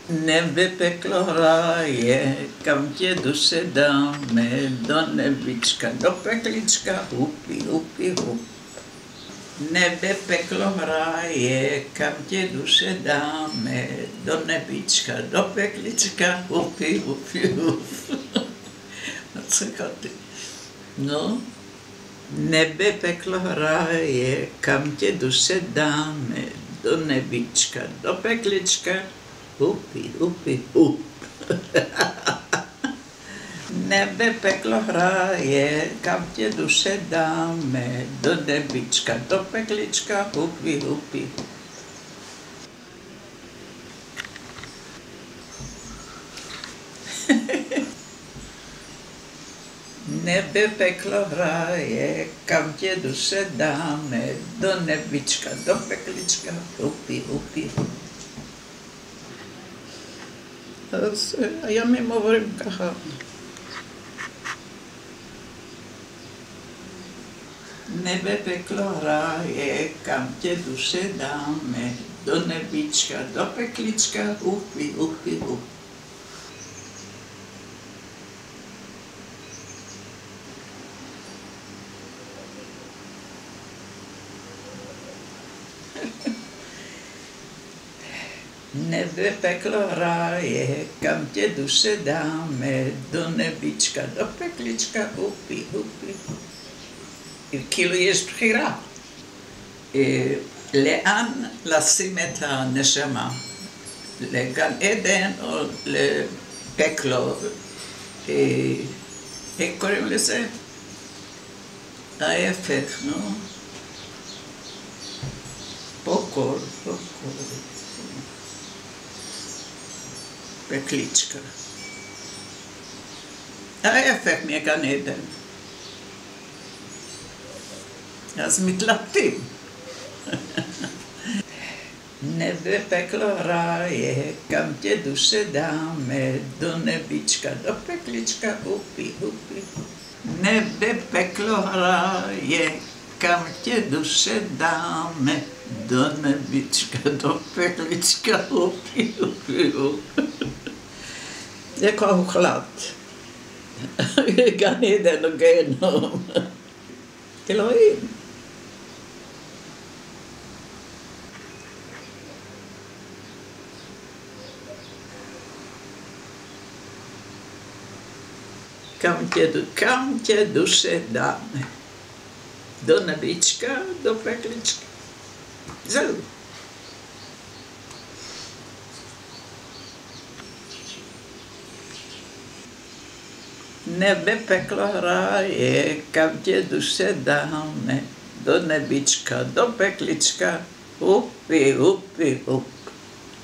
Nebe peklo hraje, kam tě duše dáme, do nebička, do peklička, hupi, hupi, hup. Nebe peklo hraje, kam tě duše dáme, do nebička, do peklička, hupi, hupi, hup. No co ty? No, nebe peklo hraje, kam tě duše dáme, do nebička, do peklička, hupi, hupi, hup. Nebe peklo hraje, kam tě duše dáme, do nebička, do peklička, hupi, hupi. Nebe peklo hraje, kam tě duše dáme, do nebička, do peklička, hupi, hupi, hup. A já mi hovorím kacha. Nebe peklo hraje, kam tě duše dáme, do nebička, do peklička, hupi, hupi, hup. Nebe peklo hraje, kam tě duše dáme, do nebička, do peklička, hupi, hupi. כאילו יש בחירה. לאן לשים את הנשמה? לגן עדן או לפקלו? איך קוראים לזה? ההפך, נו. פוקור, פוקור. פקליצ'קה. ההפך מגן עדן. אז מתלבטים. Nebe peklo hraje, kam tě duše dáme, do nebička, do peklička, hupi, hupi. Nebe peklo hraje, kam tě duše dáme, do nebička, do peklička, hupi, hupi, hupi. jako הוחלט. גן עדן או גיהנום. אלוהים. Kam tě duše dáme. Do nebička, do peklička. Zelu. Nebe peklo hraje, kam tě duše dáme, do nebička, do peklička, hupi, hupi, hup.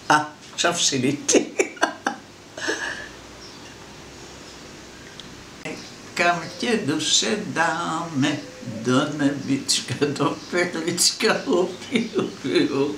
A, עכשיו שיניתי. kam tě duše dáme, do nebička, do peklička, hupi, hupi, hup.